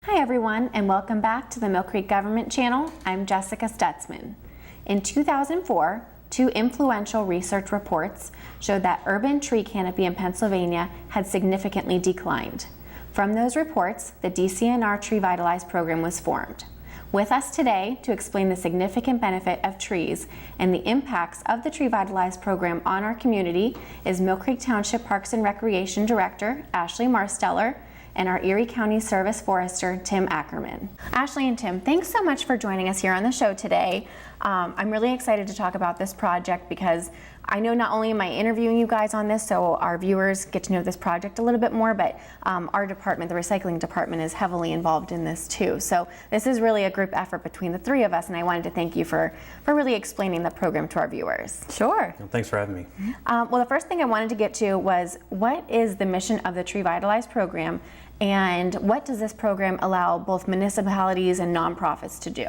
Hi everyone, and welcome back to the Millcreek Government Channel. I'm Jessica Stutzman. In 2004, two influential research reports showed that urban tree canopy in Pennsylvania had significantly declined. From those reports, the DCNR TreeVitalize program was formed. With us today to explain the significant benefit of trees and the impacts of the TreeVitalize program on our community is Millcreek Township Parks and Recreation Director, Ashley Marsteller, and our Erie County Service Forester, Tim Ackerman. Ashley and Tim, thanks so much for joining us here on the show today. I'm really excited to talk about this project because I know not only am I interviewing you guys on this so our viewers get to know this project a little bit more, but our department, the recycling department, is heavily involved in this too. So this is really a group effort between the three of us, and I wanted to thank you for really explaining the program to our viewers. Sure. Well, thanks for having me. Well, the first thing I wanted to get to was, what is the mission of the TreeVitalize program, and what does this program allow both municipalities and nonprofits to do?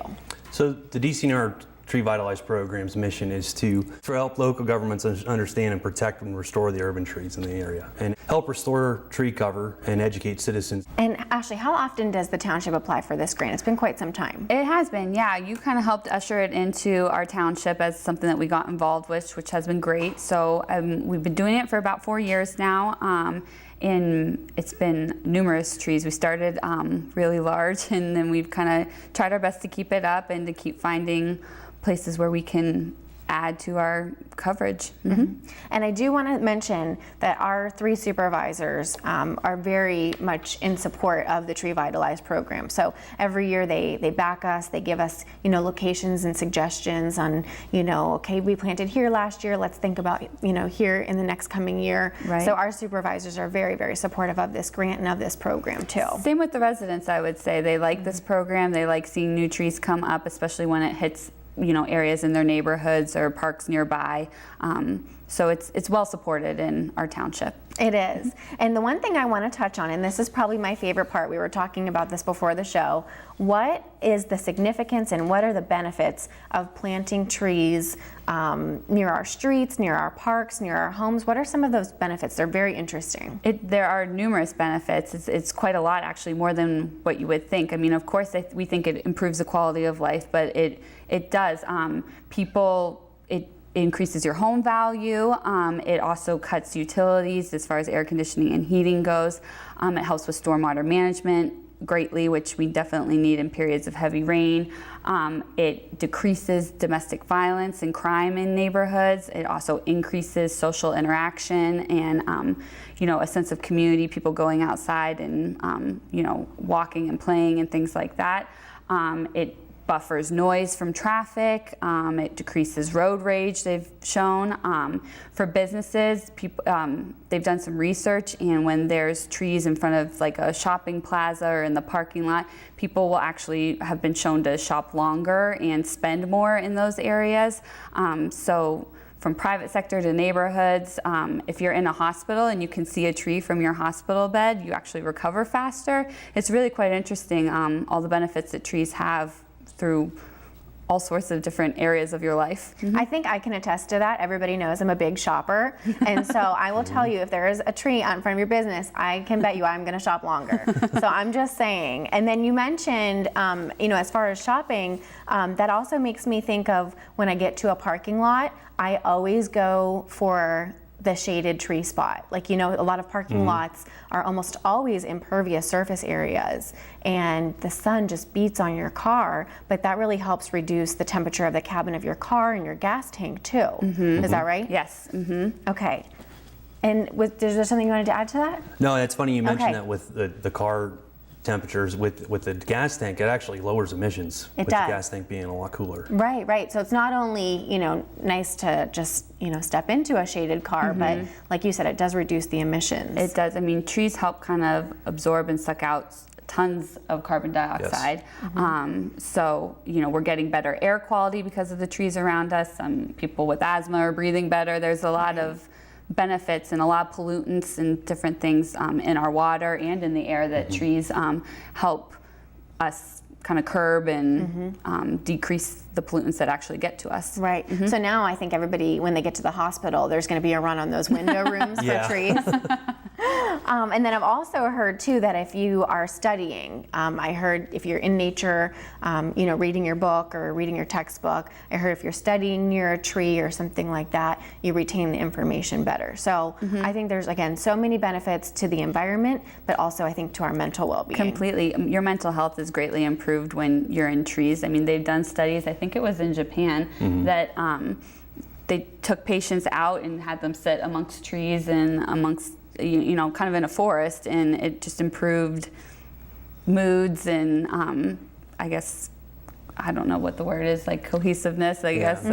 So the DCNR TreeVitalize program's mission is to help local governments understand and protect and restore the urban trees in the area and help restore tree cover and educate citizens. And Ashley, how often does the township apply for this grant? It's been quite some time. It has been, yeah. You kind of helped usher it into our township as something that we got involved with, which has been great. So we've been doing it for about 4 years now. And it's been numerous trees. We started really large, and then we've kind of tried our best to keep it up and to keep finding places where we can add to our coverage. Mm-hmm. And I do want to mention that our three supervisors are very much in support of the TreeVitalize program. So every year they back us, they give us, locations and suggestions on, okay, we planted here last year, let's think about, here in the next coming year. Right. So our supervisors are very, very supportive of this grant and of this program too. Same with the residents, I would say. They like this program. They like seeing new trees come up, especially when it hits areas in their neighborhoods or parks nearby. So it's well supported in our township. It is. And the one thing I want to touch on, and this is probably my favorite part, we were talking about this before the show, what is the significance and what are the benefits of planting trees near our streets, near our parks, near our homes? What are some of those benefits? They're very interesting. There are numerous benefits. It's quite a lot, actually, more than what you would think. I mean, of course, we think it improves the quality of life, but it does. It increases your home value. It also cuts utilities as far as air conditioning and heating goes. It helps with stormwater management greatly, which we definitely need in periods of heavy rain. It decreases domestic violence and crime in neighborhoods. It also increases social interaction and a sense of community, people going outside and walking and playing and things like that. It buffers noise from traffic. It decreases road rage, they've shown. For businesses, people, they've done some research, and when there's trees in front of like a shopping plaza or in the parking lot, people will actually have been shown to shop longer and spend more in those areas. So from private sector to neighborhoods, if you're in a hospital and you can see a tree from your hospital bed, you actually recover faster. It's really quite interesting, all the benefits that trees have through all sorts of different areas of your life. Mm-hmm. I think I can attest to that. Everybody knows I'm a big shopper. And so I will tell you, if there is a tree out in front of your business, I can bet you I'm going to shop longer. So I'm just saying. And then you mentioned, as far as shopping, that also makes me think of when I get to a parking lot, I always go for the shaded tree spot. Like, a lot of parking lots are almost always impervious surface areas, and the sun just beats on your car, but that really helps reduce the temperature of the cabin of your car and your gas tank too. Mm-hmm. Is that right? Yes. Mm-hmm. Okay. And is there something you wanted to add to that? No, it's funny you mentioned Okay. that with the car temperatures. With the gas tank, it actually lowers emissions. It with does. the gas tank being a lot cooler. Right. So it's not only, nice to just, step into a shaded car, but like you said, it does reduce the emissions. It does. I mean, trees help kind of absorb and suck out tons of carbon dioxide. Yes. So, we're getting better air quality because of the trees around us. People with asthma are breathing better. There's a lot of benefits and a lot of pollutants and different things in our water and in the air that trees help us kind of curb and decrease the pollutants that actually get to us. Right. So now I think everybody, when they get to the hospital, there's going to be a run on those window rooms for trees. And then I've also heard too that if you are studying, I heard if you're in nature, reading your book or reading your textbook, I heard if you're studying near a tree or something like that, you retain the information better. So I think there's, again, so many benefits to the environment, but also I think to our mental well-being. Completely. Your mental health is greatly improved when you're in trees. I mean, they've done studies, I think it was in Japan, that they took patients out and had them sit amongst trees and amongst, kind of in a forest, and it just improved moods and I guess, I don't know what the word is, like cohesiveness, I guess.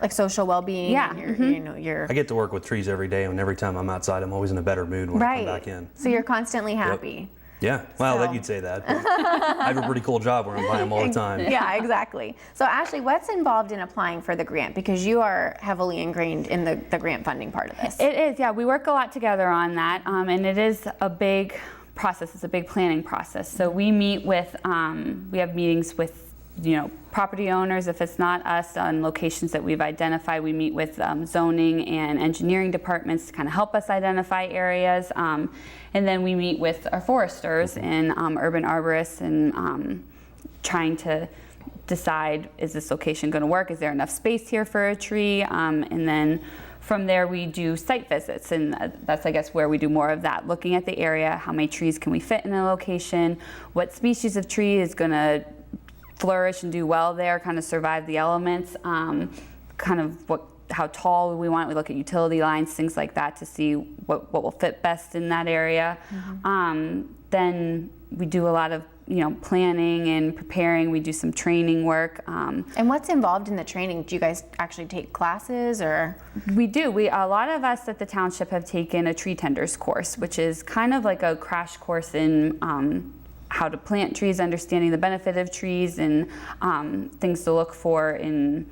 Like social well-being. Yeah. And I get to work with trees every day, and every time I'm outside, I'm always in a better mood when I come back in. So you're constantly happy. Yeah, well, So- that you'd say that. But I have a pretty cool job where I'm by them all the time. Yeah, exactly. So Ashley, what's involved in applying for the grant? Because you are heavily ingrained in the grant funding part of this. It is, yeah. We work a lot together on that, and it is a big process. It's a big planning process. So we meet with, we have meetings with, property owners. If it's not us, on locations that we've identified, we meet with zoning and engineering departments to kind of help us identify areas. And then we meet with our foresters and urban arborists and trying to decide, is this location going to work? Is there enough space here for a tree? And then from there we do site visits, and that's, I guess, where we do more of that, looking at the area, how many trees can we fit in a location, what species of tree is going to flourish and do well there, kind of survive the elements, kind of how tall we want. We look at utility lines, things like that, to see what will fit best in that area. Then we do a lot of planning and preparing. We do some training work. And what's involved in the training? Do you guys actually take classes, or? We do. A lot of us at the township have taken a tree tenders course, which is kind of like a crash course in how to plant trees, understanding the benefit of trees, and things to look for in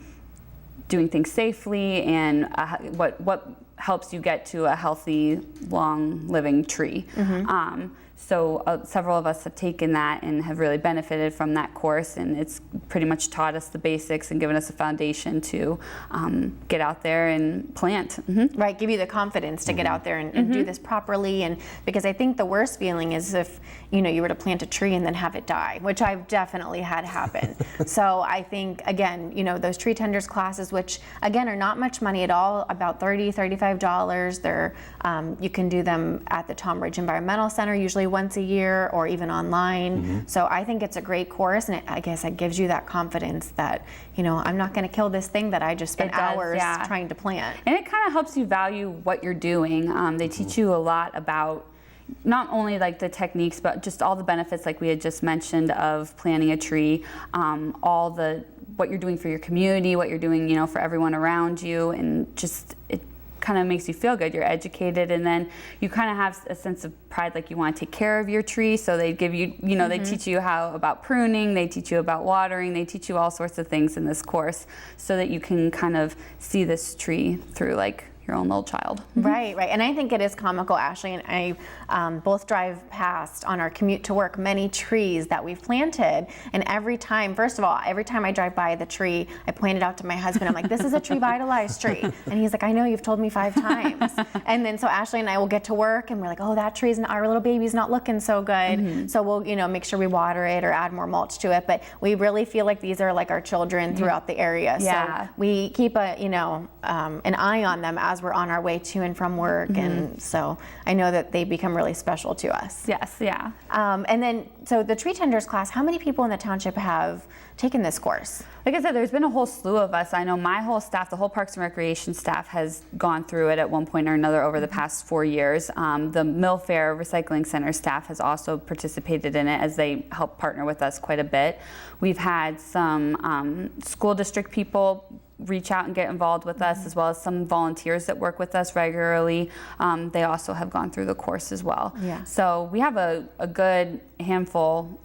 doing things safely, and what helps you get to a healthy, long living tree. So several of us have taken that and have really benefited from that course, and it's pretty much taught us the basics and given us a foundation to get out there and plant. Right, give you the confidence to get out there and do this properly. And because I think the worst feeling is if you were to plant a tree and then have it die, which I've definitely had happen. So I think, again, those tree tenders classes, which again are not much money at all, about $30, $35. They're you can do them at the Tom Ridge Environmental Center, usually once a year, or even online. So I think it's a great course, and I guess it gives you that confidence that I'm not going to kill this thing that I just spent hours trying to plant. And it kind of helps you value what you're doing. They teach you a lot about not only like the techniques, but just all the benefits, like we had just mentioned, of planting a tree, what you're doing for your community, what you're doing for everyone around you, and just it kind of makes you feel good. You're educated, and then you kind of have a sense of pride, like you want to take care of your tree. So they give you, they teach you about pruning, they teach you about watering, they teach you all sorts of things in this course, so that you can kind of see this tree through like your own little child. Right. And I think it is comical, Ashley and I both drive past on our commute to work many trees that we've planted. And every time I drive by the tree, I point it out to my husband. I'm like, this is a TreeVitalize tree. And he's like, I know, you've told me 5 times. And then so Ashley and I will get to work and we're like, oh, that tree's, our little baby's not looking so good. So we'll, make sure we water it or add more mulch to it. But we really feel like these are like our children throughout the area. So we keep an eye on them as we're on our way to and from work, and so I know that they become really special to us. Yes, yeah. And then, so the tree tenders class, how many people in the township have taken this course? Like I said, there's been a whole slew of us. I know my whole staff, the whole Parks and Recreation staff, has gone through it at one point or another over the past 4 years. The Mill Fair Recycling Center staff has also participated in it, as they help partner with us quite a bit. We've had some school district people reach out and get involved with us, as well as some volunteers that work with us regularly. They also have gone through the course as well. Yeah. So we have a good handful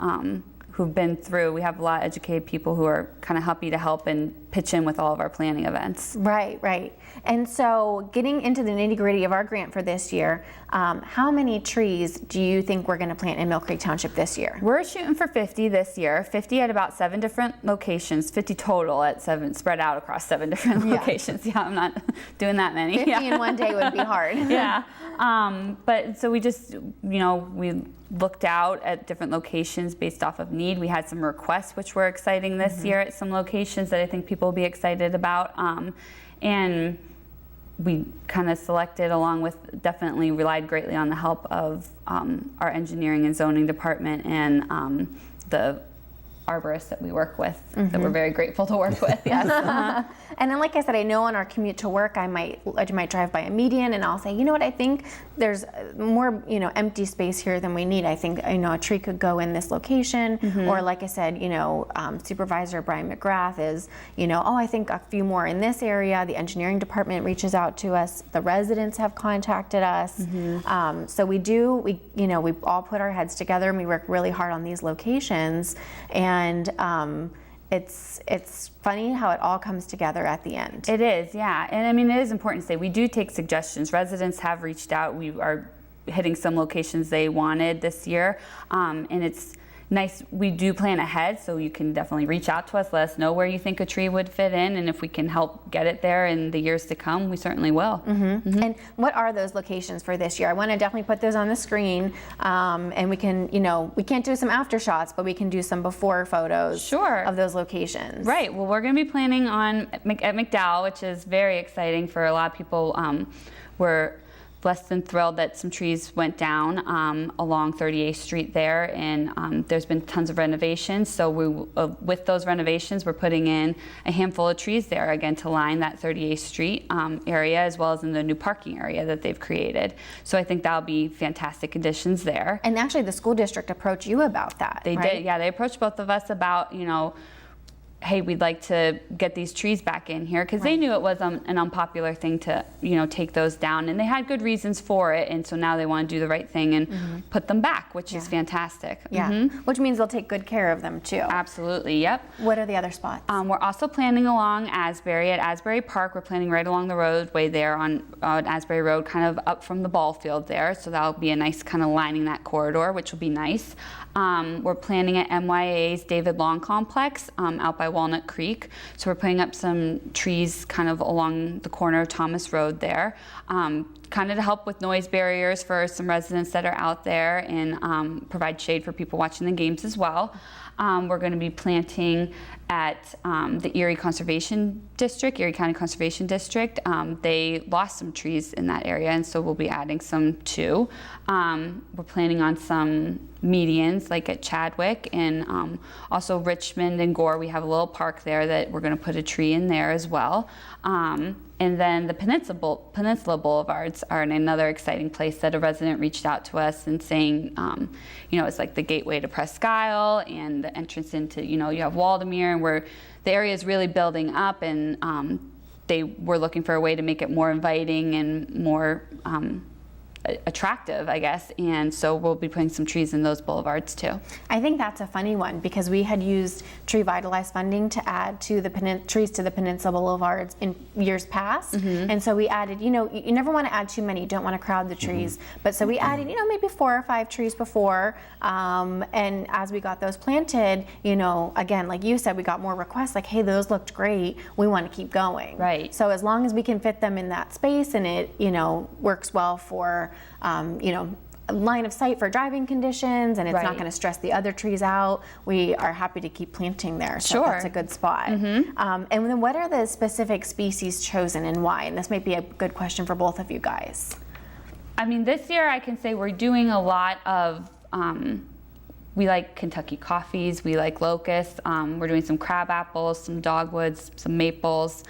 who've been through. We have a lot of educated people who are kind of happy to help and pitch in with all of our planning events. Right. And so getting into the nitty-gritty of our grant for this year, how many trees do you think we're going to plant in Millcreek Township this year? We're shooting for 50 this year, 50 at about 7 different locations, 50 total at 7, spread out across 7 different locations. Yeah, I'm not doing that many. 50 in one day would be hard. Yeah. But so we just, we looked out at different locations based off of need. We had some requests which were exciting this year at some locations that I think people will be excited about. And we kind of selected, along with, definitely relied greatly on the help of our engineering and zoning department and the arborists that we work with, that we're very grateful to work with. Yes. And then, like I said, I know on our commute to work, I might drive by a median and I'll say, you know what, I think there's more, empty space here than we need. I think, a tree could go in this location. Or like I said, Supervisor Brian McGrath is, I think a few more in this area. The engineering department reaches out to us. The residents have contacted us. So we all put our heads together and we work really hard on these locations. And it's funny how it all comes together at the end. It is, yeah. And I mean, it is important to say we do take suggestions. Residents have reached out. We are hitting some locations they wanted this year. And it's nice. We do plan ahead, so you can definitely reach out to us, let us know where you think a tree would fit in, and if we can help get it there in the years to come, we certainly will. And what are those locations for this year? I want to definitely put those on the screen, and we can, we can't do some after shots, but we can do some before photos of those locations. Right. Well, we're going to be planning on at McDowell, which is very exciting for a lot of people. We're less than thrilled that some trees went down along 38th Street there, and there's been tons of renovations. So with those renovations, we're putting in a handful of trees there again to line that 38th Street area, as well as in the new parking area that they've created. So I think that'll be fantastic additions there. And actually, the school district approached you about that. They did, yeah. They approached both of us about, hey, we'd like to get these trees back in here, because they knew it was an unpopular thing to, take those down, and they had good reasons for it, and so now they want to do the right thing and put them back, which is fantastic. Yeah, which means they'll take good care of them too. Absolutely, yep. What are the other spots? We're also planning along Asbury, at Asbury Park. We're planning right along the roadway there on Asbury Road, kind of up from the ball field there, so that'll be a nice kind of lining that corridor, which will be nice. We're planning at MYA's David Long Complex out by Walnut Creek. So we're putting up some trees kind of along the corner of Thomas Road there, kind of to help with noise barriers for some residents that are out there, and provide shade for people watching the games as well. We're going to be planting at the Erie Conservation District, Erie County Conservation District. They lost some trees in that area, and so we'll be adding some too. We're planning on some medians like at Chadwick, and also Richmond and Gore. We have a little park there that we're going to put a tree in there as well. And then the Peninsula Boulevards are another exciting place that a resident reached out to us and saying, it's like the gateway to Presque Isle and the entrance into, you have Waldameer, and where the area is really building up, and they were looking for a way to make it more inviting and more attractive, I guess, and so we'll be putting some trees in those boulevards too. I think that's a funny one, because we had used TreeVitalize funding to add to the trees to the Peninsula Boulevards in years past, and so we added, you never want to add too many, you don't want to crowd the trees, but so we added, maybe 4 or 5 trees before, and as we got those planted, again, like you said, we got more requests like, hey, those looked great, we want to keep going. Right. So as long as we can fit them in that space and it, works well for line of sight for driving conditions, and it's not going to stress the other trees out, we are happy to keep planting there. So that's a good spot. And then what are the specific species chosen and why? And this might be a good question for both of you guys. I mean, this year I can say we're doing a lot of, we like Kentucky coffees, we like locusts, we're doing some crab apples, some dogwoods, some maples.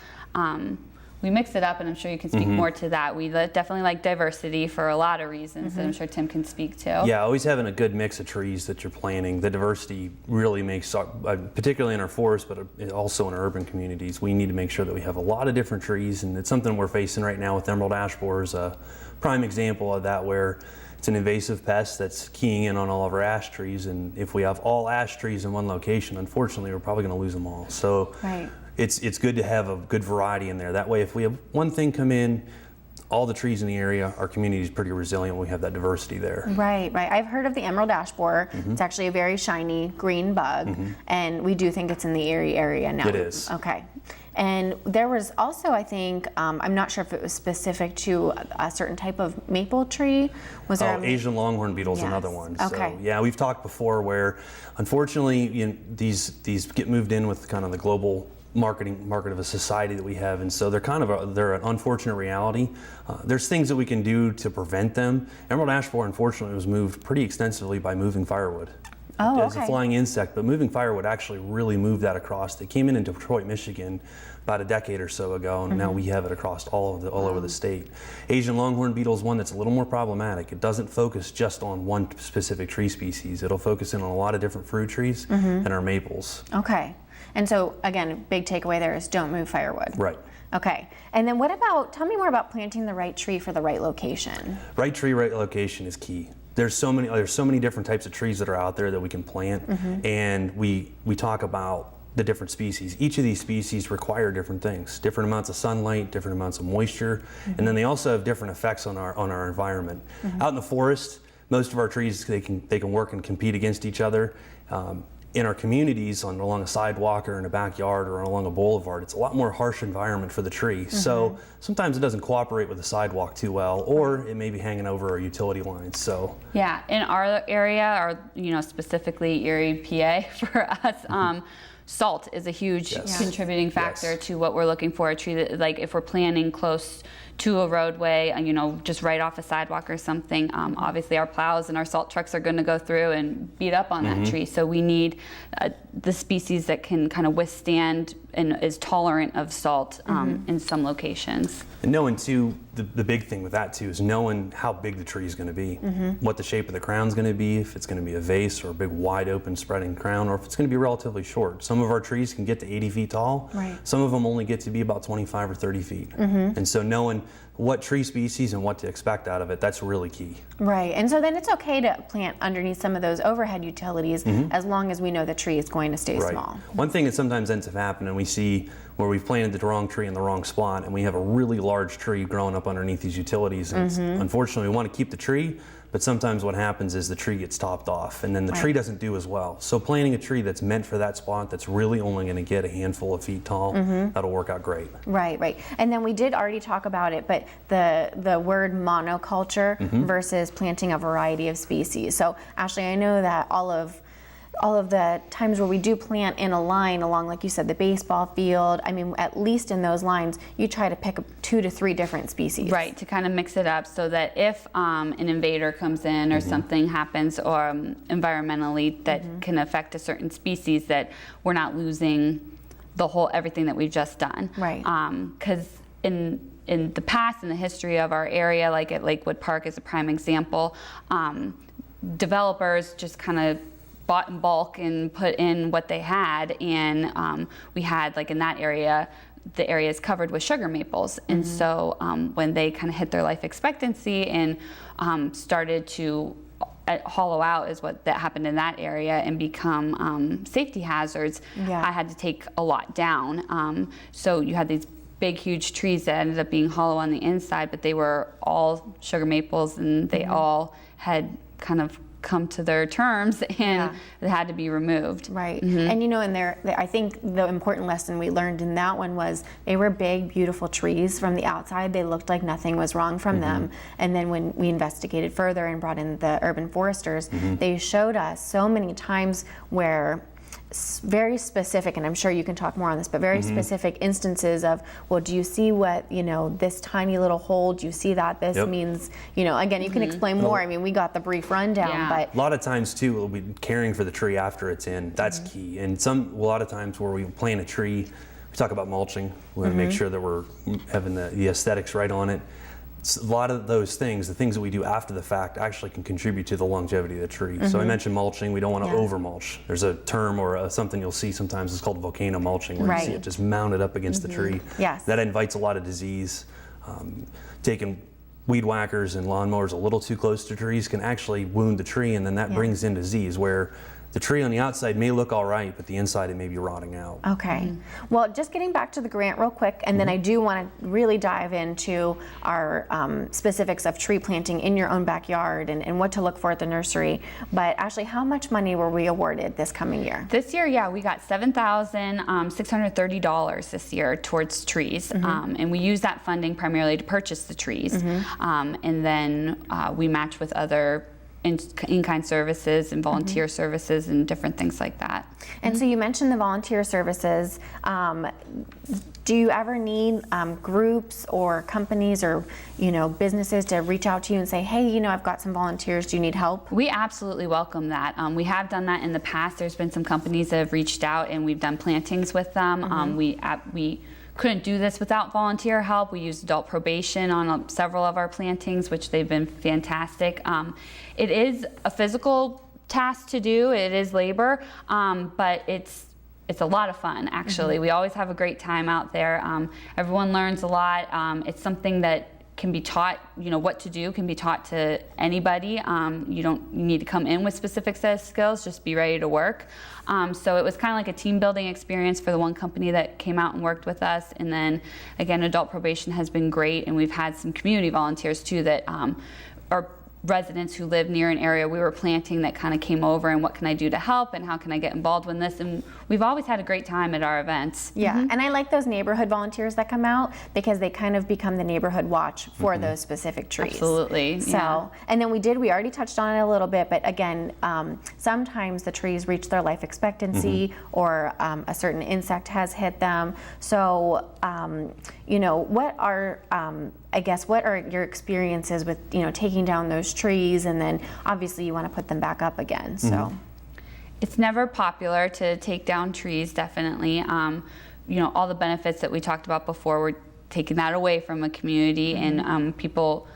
we mix it up, and I'm sure you can speak more to that. We definitely like diversity for a lot of reasons that I'm sure Tim can speak to. Yeah, always having a good mix of trees that you're planting. The diversity really makes, particularly in our forests, but also in our urban communities, we need to make sure that we have a lot of different trees, and it's something we're facing right now with emerald ash borer is a prime example of that, where it's an invasive pest that's keying in on all of our ash trees, and if we have all ash trees in one location, unfortunately, we're probably going to lose them all. So it's good to have a good variety in there. That way, if we have one thing come in, all the trees in the area, our community is pretty resilient. We have that diversity there. Right. I've heard of the emerald ash borer. It's actually a very shiny green bug, and we do think it's in the Erie area now. It is. Okay. And there was also, I think, I'm not sure if it was specific to a certain type of maple tree. Was there? Asian longhorn beetle is another one. So, yeah, we've talked before where, unfortunately, these get moved in with kind of the global market of a society that we have, and so they're an unfortunate reality. There's things that we can do to prevent them. Emerald ash borer, unfortunately, was moved pretty extensively by moving firewood. As a flying insect, but moving firewood actually really moved that across. They came in Detroit, Michigan about a decade or so ago, and now we have it across all over the state. Asian longhorn beetle is one that's a little more problematic. It doesn't focus just on one specific tree species. It'll focus in on a lot of different fruit trees and our maples. Okay. And so, again, big takeaway there is don't move firewood. Right. Okay. And then tell me more about planting the right tree for the right location. Right tree, right location is key. There's so many different types of trees that are out there that we can plant, and we talk about the different species. Each of these species require different things, different amounts of sunlight, different amounts of moisture, and then they also have different effects on our environment. Out in the forest, most of our trees, they can work and compete against each other. In our communities, along a sidewalk or in a backyard or along a boulevard, it's a lot more harsh environment for the tree. So sometimes it doesn't cooperate with the sidewalk too well, or it may be hanging over our utility lines. So yeah, in our area, or specifically Erie, PA, for us, salt is a huge contributing factor to what we're looking for. A tree that, like, if we're planning close to a roadway, just right off a sidewalk or something, obviously our plows and our salt trucks are going to go through and beat up on that tree. So we need the species that can kind of withstand and is tolerant of salt in some locations. And knowing too, the big thing with that too is knowing how big the tree is going to be, what the shape of the crown is going to be, if it's going to be a vase or a big wide open spreading crown, or if it's going to be relatively short. Some of our trees can get to 80 feet tall. Some of them only get to be about 25 or 30 feet. And so knowing what tree species and what to expect out of it, that's really key. Right, and so then it's okay to plant underneath some of those overhead utilities as long as we know the tree is going to stay small. One thing that sometimes ends up happening, we see where we've planted the wrong tree in the wrong spot, and we have a really large tree growing up underneath these utilities. And unfortunately, we want to keep the tree, but sometimes what happens is the tree gets topped off, and then the tree doesn't do as well. So planting a tree that's meant for that spot, that's really only going to get a handful of feet tall, that'll work out great. Right. And then we did already talk about it, but the word monoculture versus planting a variety of species. So Ashley, I know that all of the times where we do plant in a line along, like you said, the baseball field, at least in those lines, you try to pick up 2 to 3 different species. Right, to kind of mix it up so that if an invader comes in or something happens, or environmentally that can affect a certain species, that we're not losing everything that we've just done. Right. Because in the past, in the history of our area, like at Lakewood Park is a prime example, developers just kind of bought in bulk and put in what they had, and we had, like in that area, the area is covered with sugar maples, and so when they kind of hit their life expectancy and started to hollow out, is what that happened in that area, and become safety hazards. I had to take a lot down. So you had these big, huge trees that ended up being hollow on the inside, but they were all sugar maples, and they all had kind of come to their terms, and it had to be removed. Right. And I think the important lesson we learned in that one was they were big, beautiful trees. From the outside, they looked like nothing was wrong from them. And then when we investigated further and brought in the urban foresters, they showed us so many times where very specific, and I'm sure you can talk more on this, but very specific instances of, well, do you see what, this tiny little hole, do you see that this means, again, you can explain more. We got the brief rundown, but a lot of times too, we'll be caring for the tree after it's in. That's key. And a lot of times where we plant a tree, we talk about mulching. We want to make sure that we're having the aesthetics right on it. A lot of those things, the things that we do after the fact, actually can contribute to the longevity of the tree. So I mentioned mulching. We don't want to over mulch. There's a term or something you'll see sometimes. It's called volcano mulching, where you see it just mounted up against the tree. Yes. That invites a lot of disease. Taking weed whackers and lawnmowers a little too close to trees can actually wound the tree, and then that brings in disease, where the tree on the outside may look all right, but the inside it may be rotting out. Okay. Well, just getting back to the grant real quick, and then I do want to really dive into our specifics of tree planting in your own backyard and what to look for at the nursery. But Ashley, how much money were we awarded this coming year? This year, we got $7,630 this year towards trees, and we use that funding primarily to purchase the trees, and then we match with other in-kind services and volunteer services and different things like that. And so you mentioned the volunteer services. Do you ever need groups or companies or businesses to reach out to you and say, hey, I've got some volunteers, do you need help? We absolutely welcome that. We have done that in the past. There's been some companies that have reached out and we've done plantings with them. We couldn't do this without volunteer help. We used adult probation on several of our plantings, which they've been fantastic. It is a physical task to do. It is labor, but it's a lot of fun, actually. We always have a great time out there. Everyone learns a lot. It's something that can be taught, what to do can be taught to anybody. You don't need to come in with specific set of skills, just be ready to work. So it was kind of like a team building experience for the one company that came out and worked with us. And then again, adult probation has been great, and we've had some community volunteers too that are residents who live near an area we were planting that kind of came over, and what can I do to help and how can I get involved in this, and we've always had a great time at our events. Yeah, and I like those neighborhood volunteers that come out because they kind of become the neighborhood watch for those specific trees. Absolutely. So, and then we already touched on it a little bit, but again, sometimes the trees reach their life expectancy or a certain insect has hit them. So, what are what are your experiences with taking down those trees, and then obviously you want to put them back up again. So it's never popular to take down trees, definitely. All the benefits that we talked about before, we're taking that away from a community, and people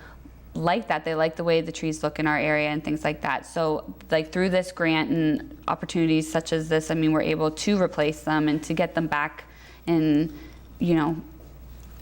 like that. They like the way the trees look in our area and things like that. So through this grant and opportunities such as this, we're able to replace them and to get them back and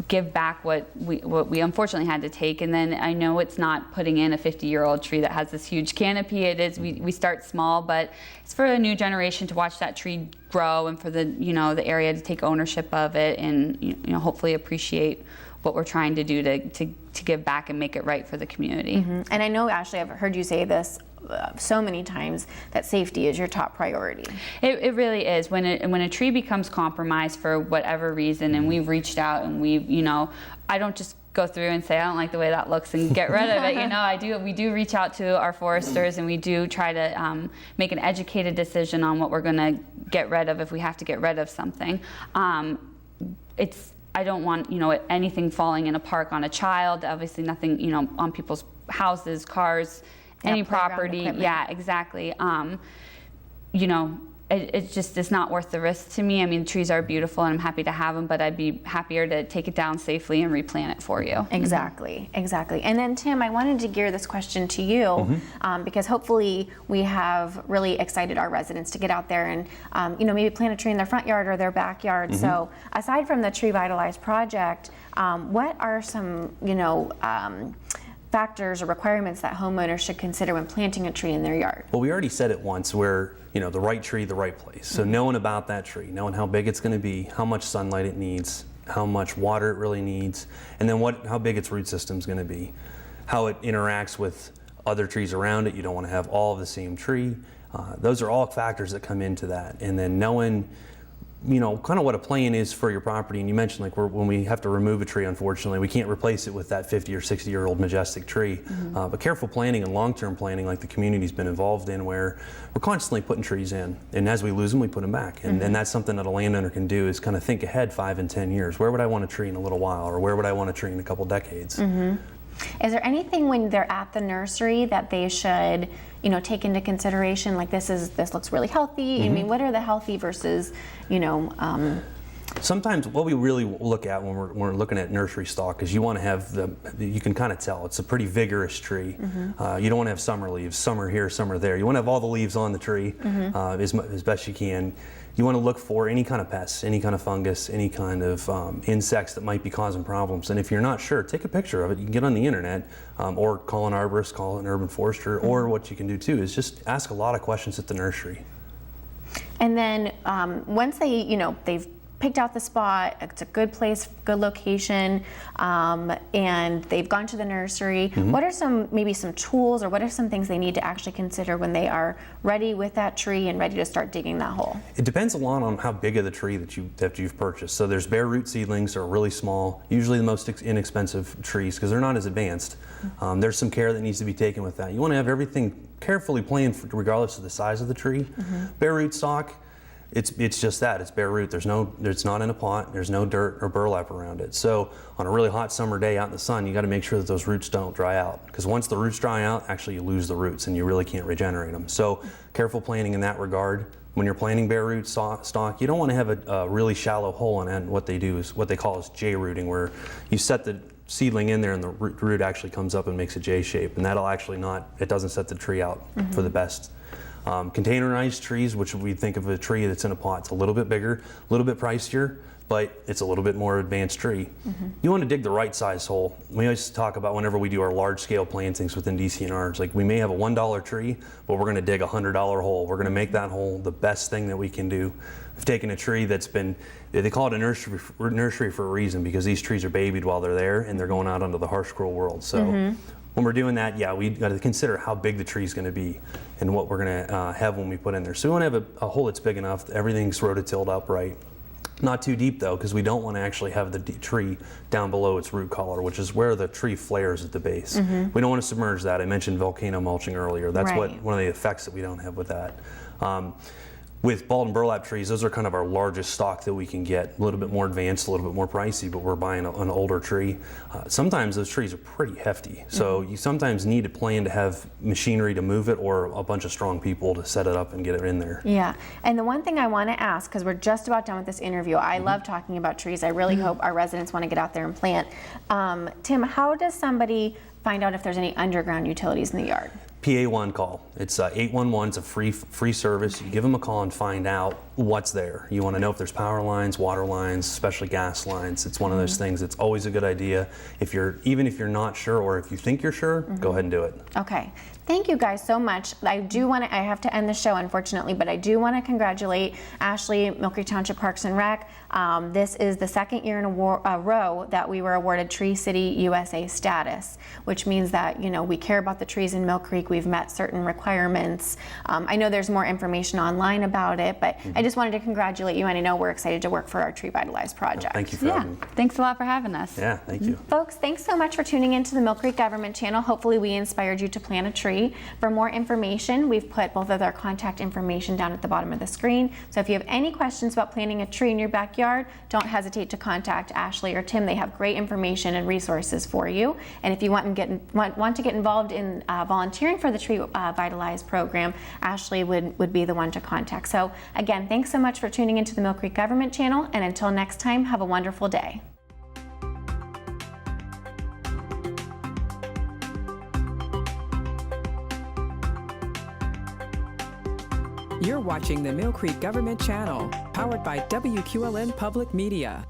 give back what we unfortunately had to take. And then I know it's not putting in a 50-year-old tree that has this huge canopy. It is, we start small, but it's for a new generation to watch that tree grow, and for the the area to take ownership of it, and hopefully appreciate what we're trying to do to give back and make it right for the community. And I know, Ashley, I've heard you say this so many times, that safety is your top priority. It really is. When a tree becomes compromised for whatever reason, and we've reached out and we've, I don't just go through and say I don't like the way that looks and get rid of it. We do reach out to our foresters, and we do try to make an educated decision on what we're going to get rid of if we have to get rid of something. I don't want anything falling in a park on a child. Obviously, nothing on people's houses, cars, any property. Yeah, exactly. It just is not worth the risk to me. The trees are beautiful and I'm happy to have them, but I'd be happier to take it down safely and replant it for you. Exactly. And then Tim, I wanted to gear this question to you because hopefully we have really excited our residents to get out there and maybe plant a tree in their front yard or their backyard. So aside from the TreeVitalize project, what are some factors or requirements that homeowners should consider when planting a tree in their yard? Well, we already said it once, where the right tree, the right place. So knowing about that tree, knowing how big it's going to be, how much sunlight it needs, how much water it really needs, and then how big its root system is going to be, how it interacts with other trees around it. You don't want to have all of the same tree. Those are all factors that come into that. And then knowing kind of what a plan is for your property. And you mentioned when we have to remove a tree, unfortunately, we can't replace it with that 50 or 60-year-old majestic tree. But careful planning and long-term planning, like the community's been involved in, where we're constantly putting trees in. And as we lose them, we put them back. And that's something that a landowner can do, is kind of think ahead 5 and 10 years. Where would I want a tree in a little while? Or where would I want a tree in a couple decades? Is there anything when they're at the nursery that they should take into consideration, like this looks really healthy? What are the healthy versus Sometimes what we really look at when we're looking at nursery stock is you want to have you can kind of tell it's a pretty vigorous tree. You don't want to have summer leaves, some are here, some are there. You want to have all the leaves on the tree as best you can. You want to look for any kind of pests, any kind of fungus, any kind of insects that might be causing problems. And if you're not sure, take a picture of it. You can get on the internet or call an arborist, call an urban forester, or what you can do too is just ask a lot of questions at the nursery. And then once they've picked out the spot, it's a good place, good location, and they've gone to the nursery, what are maybe some tools, or what are some things they need to actually consider when they are ready with that tree and ready to start digging that hole? It depends a lot on how big of the tree that you've purchased. So there's bare root seedlings that are really small, usually the most inexpensive trees because they're not as advanced. There's some care that needs to be taken with that. You want to have everything carefully planned regardless of the size of the tree. Bare root stock, it's just that, it's bare root. It's not in a pot, there's no dirt or burlap around it. So on a really hot summer day out in the sun, you got to make sure that those roots don't dry out, because once the roots dry out, actually you lose the roots and you really can't regenerate them. So careful planning in that regard. When you're planting bare root stock, you don't want to have a really shallow hole, and what they do is what they call J-rooting, where you set the seedling in there and the root actually comes up and makes a J shape, and that'll actually it doesn't set the tree out for the best. Containerized trees, which we think of a tree that's in a pot, it's a little bit bigger, a little bit pricier, but it's a little bit more advanced tree. You want to dig the right size hole. We always talk about whenever we do our large scale plantings within DCNR, it's like we may have a $1 tree, but we're going to dig a $100 hole. We're going to make that hole the best thing that we can do. We've taken a tree that's been, they call it a nursery for a reason, because these trees are babied while they're there and they're going out into the harsh, cruel world. So when we're doing that, yeah, we got to consider how big the tree is going to be and what we're going to have when we put in there. So we want to have a hole that's big enough, everything's rototilled upright. Not too deep though, because we don't want to actually have the tree down below its root collar, which is where the tree flares at the base. We don't want to submerge that. I mentioned volcano mulching earlier. That's one of the effects that we don't have with that. With bald and burlap trees, those are kind of our largest stock that we can get. A little bit more advanced, a little bit more pricey, but we're buying an older tree. Sometimes those trees are pretty hefty, so you sometimes need a plan to have machinery to move it or a bunch of strong people to set it up and get it in there. Yeah, and the one thing I want to ask, because we're just about done with this interview, I love talking about trees. I really hope our residents want to get out there and plant. Tim, how does somebody find out if there's any underground utilities in the yard? PA1 call. It's 811. It's a free service. You give them a call and find out what's there. You want to know if there's power lines, water lines, especially gas lines. It's one of those things. It's always a good idea. Even if you're not sure, or if you think you're sure, go ahead and do it. Okay. Thank you guys so much. I have to end the show, unfortunately, but I do want to congratulate Ashley, Millcreek Township Parks and Rec. This is the second year in a row that we were awarded Tree City USA status, which means that, we care about the trees in Millcreek. We've met certain requirements. I know there's more information online about it, but I just wanted to congratulate you, and I know we're excited to work for our TreeVitalize project. Thank you for having me. Thanks a lot for having us. Yeah, thank you. Folks, thanks so much for tuning into the Millcreek Government Channel. Hopefully we inspired you to plant a tree. For more information, we've put both of their contact information down at the bottom of the screen. So if you have any questions about planting a tree in your backyard, don't hesitate to contact Ashley or Tim. They have great information and resources for you. And if you want to get involved in volunteering for the TreeVitalize program, Ashley would be the one to contact. So again, thanks so much for tuning into the Millcreek Government Channel. And until next time, have a wonderful day. You're watching the Millcreek Government Channel, powered by WQLN Public Media.